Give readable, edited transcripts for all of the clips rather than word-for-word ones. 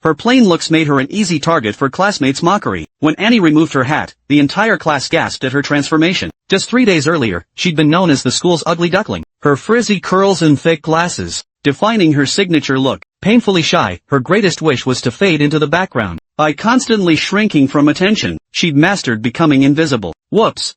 Her plain looks made her an easy target for classmates' mockery. When Annie removed her hat, the entire class gasped at her transformation. Just 3 days earlier, she'd been known as the school's ugly duckling. Her frizzy curls and thick glasses, defining her signature look. Painfully shy, her greatest wish was to fade into the background. By constantly shrinking from attention, she'd mastered becoming invisible. Whoops.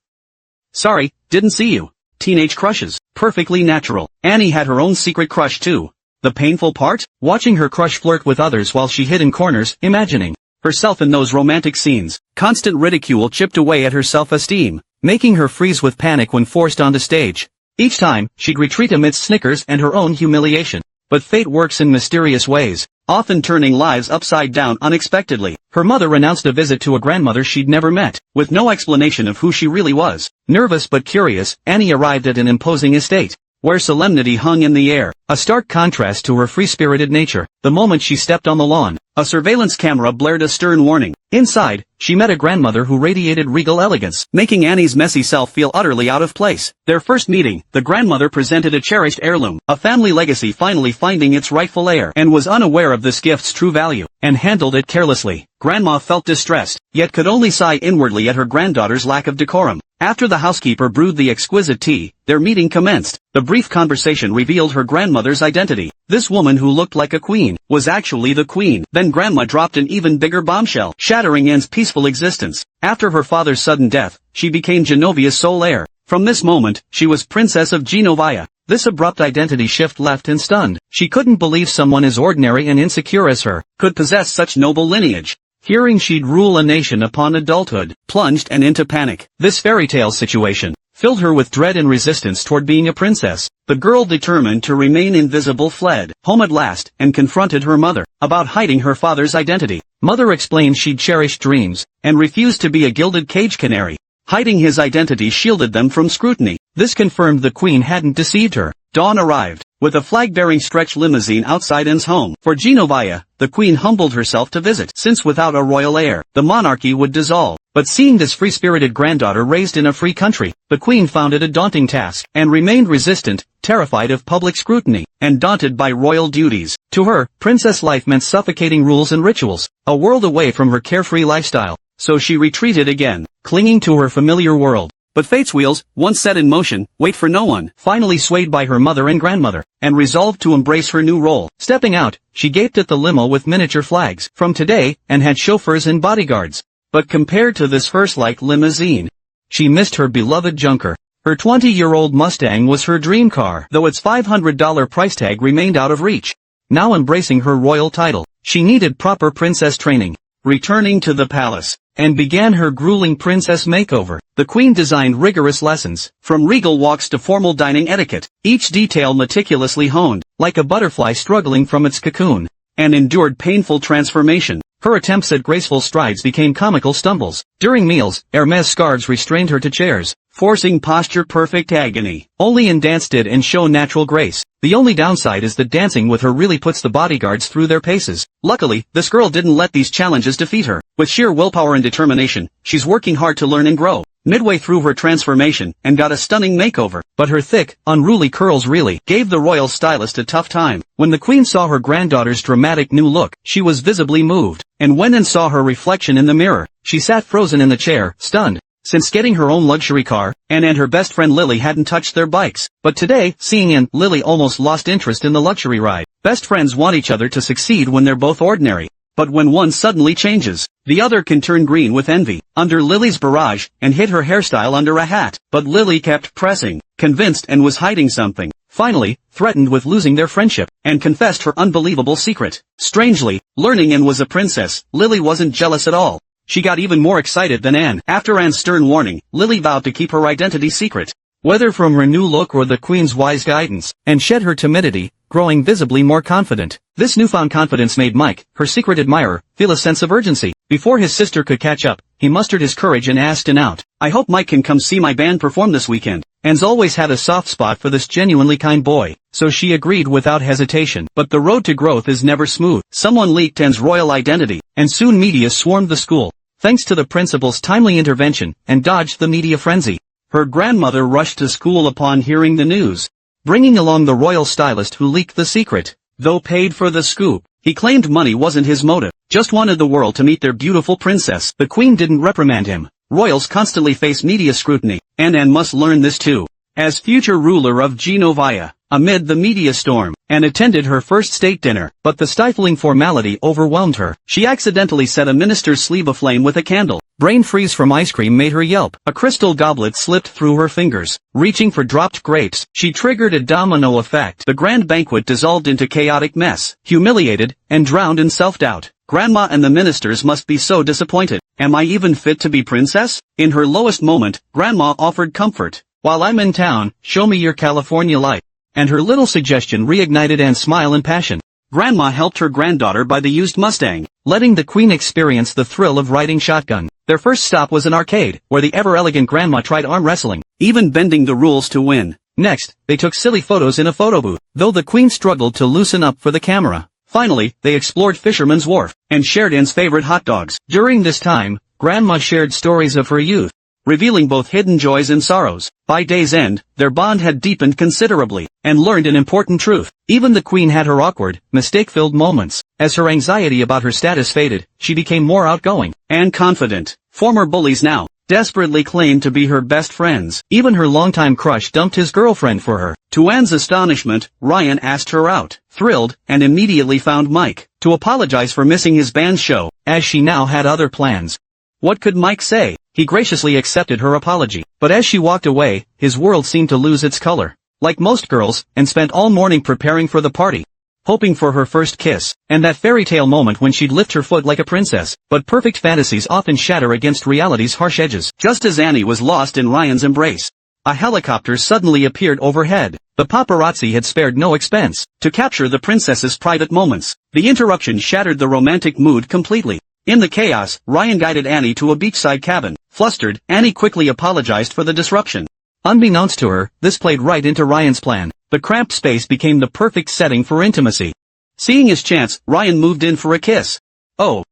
Sorry, didn't see you. Teenage crushes. Perfectly natural. Annie had her own secret crush too. The painful part? Watching her crush flirt with others while she hid in corners, imagining herself in those romantic scenes. Constant ridicule chipped away at her self-esteem, making her freeze with panic when forced onto stage. Each time, she'd retreat amidst snickers and her own humiliation. But fate works in mysterious ways, often turning lives upside down unexpectedly. Her mother announced a visit to a grandmother she'd never met, with no explanation of who she really was. Nervous but curious, Annie arrived at an imposing estate, where solemnity hung in the air, a stark contrast to her free-spirited nature. The moment she stepped on the lawn, a surveillance camera blared a stern warning. Inside, she met a grandmother who radiated regal elegance, making Annie's messy self feel utterly out of place. Their first meeting, the grandmother presented a cherished heirloom, a family legacy finally finding its rightful heir, and was unaware of this gift's true value, and handled it carelessly. Grandma felt distressed, yet could only sigh inwardly at her granddaughter's lack of decorum. After the housekeeper brewed the exquisite tea, their meeting commenced. The brief conversation revealed her grandmother's identity. This woman who looked like a queen, was actually the queen. Then Grandma dropped an even bigger bombshell, shattering Anne's peaceful existence. After her father's sudden death, she became Genovia's sole heir. From this moment, she was Princess of Genovia. This abrupt identity shift left and stunned. She couldn't believe someone as ordinary and insecure as her could possess such noble lineage. Hearing she'd rule a nation upon adulthood, plunged Anne into panic. This fairy tale situation filled her with dread and resistance toward being a princess. The girl, determined to remain invisible, fled home at last and confronted her mother about hiding her father's identity. Mother explained she'd cherished dreams and refused to be a gilded cage canary. Hiding his identity shielded them from scrutiny. This confirmed the queen hadn't deceived her. Dawn arrived, with a flag-bearing stretch limousine outside Anne's home. For Genovia, the queen humbled herself to visit, since without a royal heir, the monarchy would dissolve. But seeing this free-spirited granddaughter raised in a free country, the queen found it a daunting task, and remained resistant, terrified of public scrutiny, and daunted by royal duties. To her, princess life meant suffocating rules and rituals, a world away from her carefree lifestyle. So she retreated again, clinging to her familiar world. But fate's wheels, once set in motion, wait for no one. Finally swayed by her mother and grandmother, and resolved to embrace her new role. Stepping out, she gaped at the limo with miniature flags from today, and had chauffeurs and bodyguards. But compared to this hearse-like limousine, she missed her beloved junker. Her 20-year-old Mustang was her dream car, though its $500 price tag remained out of reach. Now embracing her royal title, she needed proper princess training. Returning to the palace, and began her grueling princess makeover. The queen designed rigorous lessons, from regal walks to formal dining etiquette, each detail meticulously honed, like a butterfly struggling from its cocoon, and endured painful transformation. Her attempts at graceful strides became comical stumbles. During meals, Hermes scarves restrained her to chairs, forcing posture-perfect agony. Only in dance did Anne show natural grace. The only downside is that dancing with her really puts the bodyguards through their paces. Luckily, this girl didn't let these challenges defeat her. With sheer willpower and determination, she's working hard to learn and grow. Midway through her transformation, Anne got a stunning makeover. But her thick, unruly curls really gave the royal stylist a tough time. When the queen saw her granddaughter's dramatic new look, she was visibly moved. And when Anne saw her reflection in the mirror, she sat frozen in the chair, stunned. Since getting her own luxury car, Anne and her best friend Lily hadn't touched their bikes. But today, seeing Anne, Lily almost lost interest in the luxury ride. Best friends want each other to succeed when they're both ordinary. But when one suddenly changes, the other can turn green with envy. Under Lily's barrage, Anne hid her hairstyle under a hat. But Lily kept pressing, convinced Anne was hiding something. Finally, threatened with losing their friendship, and confessed her unbelievable secret. Strangely, learning Anne was a princess, Lily wasn't jealous at all. She got even more excited than Anne. After Anne's stern warning, Lily vowed to keep her identity secret. Whether from her new look or the queen's wise guidance, and shed her timidity, growing visibly more confident. This newfound confidence made Mike, her secret admirer, feel a sense of urgency. Before his sister could catch up, he mustered his courage and asked Anne out. "I hope Mike can come see my band perform this weekend." Anne's always had a soft spot for this genuinely kind boy, so she agreed without hesitation. But the road to growth is never smooth. Someone leaked Anne's royal identity, and soon media swarmed the school. Thanks to the principal's timely intervention, Anne dodged the media frenzy. Her grandmother rushed to school upon hearing the news, bringing along the royal stylist who leaked the secret. Though paid for the scoop, he claimed money wasn't his motive. just wanted the world to meet their beautiful princess. The queen didn't reprimand him. Royals constantly face media scrutiny, and Anne must learn this too. As future ruler of Genovia, amid the media storm, Anne attended her first state dinner, but the stifling formality overwhelmed her. She accidentally set a minister's sleeve aflame with a candle. Brain freeze from ice cream made her yelp. A crystal goblet slipped through her fingers. Reaching for dropped grapes, she triggered a domino effect. The grand banquet dissolved into chaotic mess. Humiliated, and drowned in self-doubt, Grandma and the ministers must be so disappointed. Am I even fit to be princess? In her lowest moment, Grandma offered comfort. While I'm in town, show me your California life. And her little suggestion reignited Anne's smile and passion. Grandma helped her granddaughter buy the used Mustang, letting the queen experience the thrill of riding shotgun. Their first stop was an arcade, where the ever-elegant Grandma tried arm wrestling, even bending the rules to win. Next, they took silly photos in a photo booth, though the queen struggled to loosen up for the camera. Finally, they explored Fisherman's Wharf, and shared Anne's favorite hot dogs. During this time, Grandma shared stories of her youth, revealing both hidden joys and sorrows. By day's end, their bond had deepened considerably, and learned an important truth. Even the queen had her awkward, mistake-filled moments. As her anxiety about her status faded, she became more outgoing and confident. Former bullies now desperately claimed to be her best friends. Even her longtime crush dumped his girlfriend for her. To Anne's astonishment, Ryan asked her out, thrilled, and immediately found Mike to apologize for missing his band show, as she now had other plans. What could Mike say? He graciously accepted her apology, but as she walked away, his world seemed to lose its color. Like most girls, Anne spent all morning preparing for the party, hoping for her first kiss, and that fairy tale moment when she'd lift her foot like a princess. But perfect fantasies often shatter against reality's harsh edges. Just as Annie was lost in Ryan's embrace, a helicopter suddenly appeared overhead. The paparazzi had spared no expense to capture the princess's private moments. The interruption shattered the romantic mood completely. In the chaos, Ryan guided Annie to a beachside cabin. Flustered, Annie quickly apologized for the disruption. Unbeknownst to her, this played right into Ryan's plan. The cramped space became the perfect setting for intimacy. Seeing his chance, Ryan moved in for a kiss. Oh.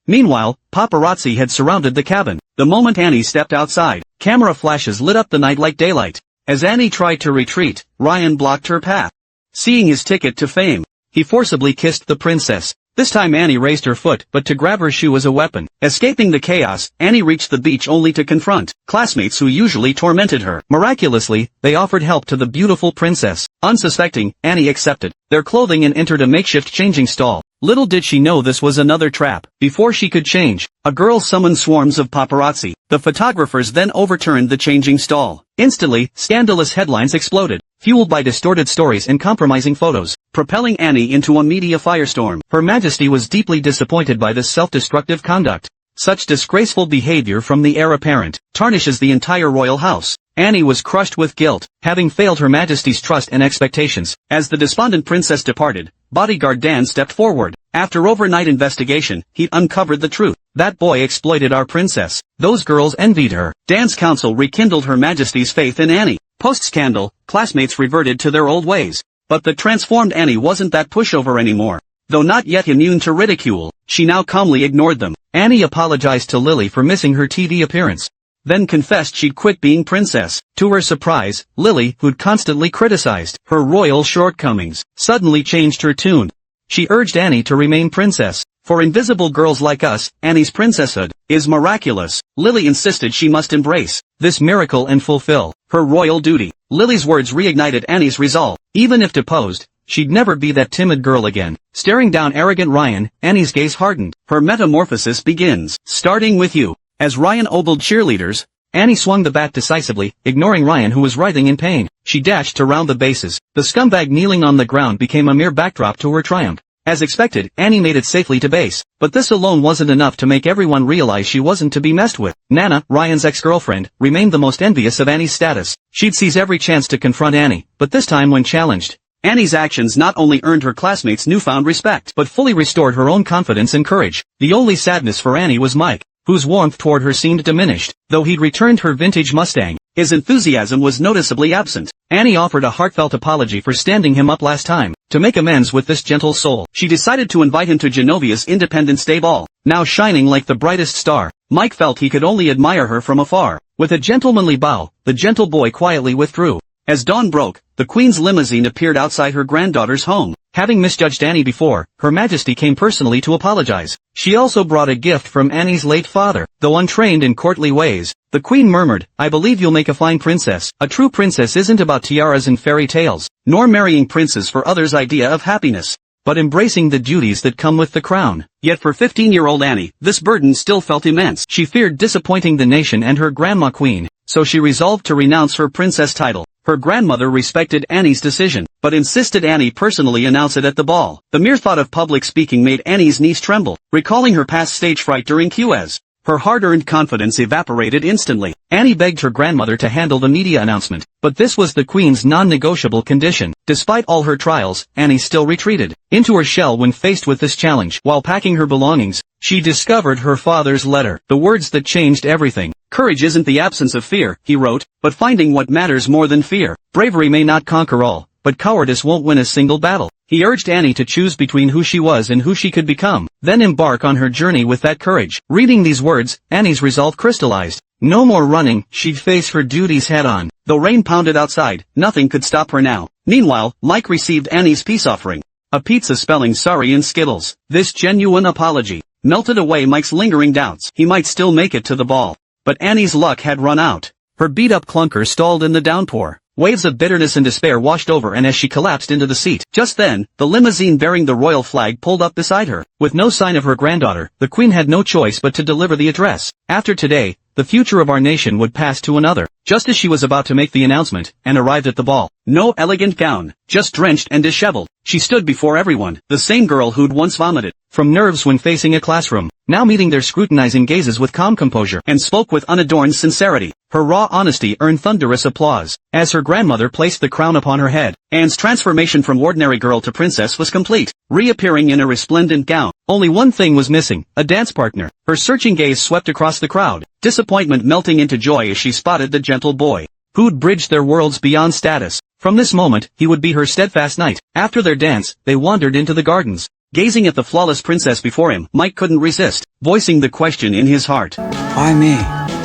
Meanwhile, paparazzi had surrounded the cabin. The moment Annie stepped outside, camera flashes lit up the night like daylight. As Annie tried to retreat, Ryan blocked her path. Seeing his ticket to fame, he forcibly kissed the princess. This time Annie raised her foot, but to grab her shoe as a weapon. Escaping the chaos, Annie reached the beach only to confront classmates who usually tormented her. Miraculously, they offered help to the beautiful princess. Unsuspecting, Annie accepted their clothing and entered a makeshift changing stall. Little did she know this was another trap. Before she could change, a girl summoned swarms of paparazzi. The photographers then overturned the changing stall. Instantly, scandalous headlines exploded, fueled by distorted stories and compromising photos, propelling Annie into a media firestorm. Her Majesty was deeply disappointed by this self-destructive conduct. Such disgraceful behavior from the heir apparent tarnishes the entire royal house. Annie was crushed with guilt, having failed Her Majesty's trust and expectations. As the despondent princess departed, bodyguard Dan stepped forward. After overnight investigation, he uncovered the truth. That boy exploited our princess. Those girls envied her. Dan's counsel rekindled Her Majesty's faith in Annie. Post-scandal, classmates reverted to their old ways. But the transformed Annie wasn't that pushover anymore. Though not yet immune to ridicule, she now calmly ignored them. Annie apologized to Lily for missing her TV appearance, then confessed she'd quit being princess. To her surprise, Lily, who'd constantly criticized her royal shortcomings, suddenly changed her tune. She urged Annie to remain princess. For invisible girls like us, Annie's princesshood is miraculous. Lily insisted she must embrace this miracle and fulfill her royal duty. Lily's words reignited Annie's resolve. Even if deposed, she'd never be that timid girl again. Staring down arrogant Ryan, Annie's gaze hardened. Her metamorphosis begins. Starting with you. As Ryan ogled cheerleaders, Annie swung the bat decisively, ignoring Ryan who was writhing in pain. She dashed to round the bases. The scumbag kneeling on the ground became a mere backdrop to her triumph. As expected, Annie made it safely to base. But this alone wasn't enough to make everyone realize she wasn't to be messed with. Nana, Ryan's ex-girlfriend, remained the most envious of Annie's status. She'd seize every chance to confront Annie, but this time when challenged, Annie's actions not only earned her classmates newfound respect, but fully restored her own confidence and courage. The only sadness for Annie was Mike, whose warmth toward her seemed diminished. Though he'd returned her vintage Mustang, his enthusiasm was noticeably absent. Annie offered a heartfelt apology for standing him up last time. To make amends with this gentle soul, she decided to invite him to Genovia's Independence Day ball. Now shining like the brightest star, Mike felt he could only admire her from afar. With a gentlemanly bow, the gentle boy quietly withdrew. As dawn broke, the Queen's limousine appeared outside her granddaughter's home. Having misjudged Annie before, Her Majesty came personally to apologize. She also brought a gift from Annie's late father. Though untrained in courtly ways, the Queen murmured, "I believe you'll make a fine princess." A true princess isn't about tiaras and fairy tales, nor marrying princes for others' idea of happiness, but embracing the duties that come with the crown. Yet for 15-year-old Annie, this burden still felt immense. She feared disappointing the nation and her grandma queen, so she resolved to renounce her princess title. Her grandmother respected Annie's decision, but insisted Annie personally announce it at the ball. The mere thought of public speaking made Annie's knees tremble, recalling her past stage fright during QS. Her hard-earned confidence evaporated instantly. Annie begged her grandmother to handle the media announcement, but this was the Queen's non-negotiable condition. Despite all her trials, Annie still retreated into her shell when faced with this challenge. While packing her belongings, she discovered her father's letter, the words that changed everything. "Courage isn't the absence of fear," he wrote, "but finding what matters more than fear. Bravery may not conquer all, but cowardice won't win a single battle." He urged Annie to choose between who she was and who she could become, then embark on her journey with that courage. Reading these words, Annie's resolve crystallized. No more running, she'd face her duties head-on. Though rain pounded outside, nothing could stop her now. Meanwhile, Mike received Annie's peace offering. A pizza spelling sorry in Skittles. This genuine apology melted away Mike's lingering doubts. He might still make it to the ball. But Annie's luck had run out. Her beat-up clunker stalled in the downpour. Waves of bitterness and despair washed over and as she collapsed into the seat. Just then, the limousine bearing the royal flag pulled up beside her. With no sign of her granddaughter, the Queen had no choice but to deliver the address. After today, the future of our nation would pass to another. Just as she was about to make the announcement, and arrived at the ball. No elegant gown, just drenched and disheveled. She stood before everyone, the same girl who'd once vomited from nerves when facing a classroom, now meeting their scrutinizing gazes with calm composure, and spoke with unadorned sincerity. Her raw honesty earned thunderous applause. As her grandmother placed the crown upon her head, Anne's transformation from ordinary girl to princess was complete, reappearing in a resplendent gown. Only one thing was missing, a dance partner. Her searching gaze swept across the crowd, disappointment melting into joy as she spotted the gentle boy who'd bridged their worlds beyond status. From this moment, he would be her steadfast knight. After their dance, they wandered into the gardens. Gazing at the flawless princess before him, Mike couldn't resist, voicing the question in his heart. Why me?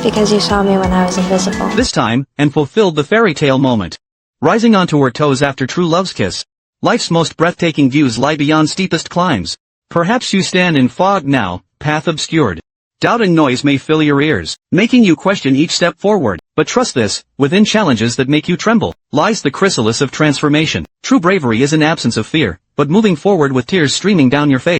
Because you saw me when I was invisible. This time, and fulfilled the fairy tale moment. Rising onto her toes after true love's kiss. Life's most breathtaking views lie beyond steepest climbs. Perhaps you stand in fog now, path obscured. Doubt and noise may fill your ears, making you question each step forward. But trust this, within challenges that make you tremble, lies the chrysalis of transformation. True bravery is an absence of fear, but moving forward with tears streaming down your face.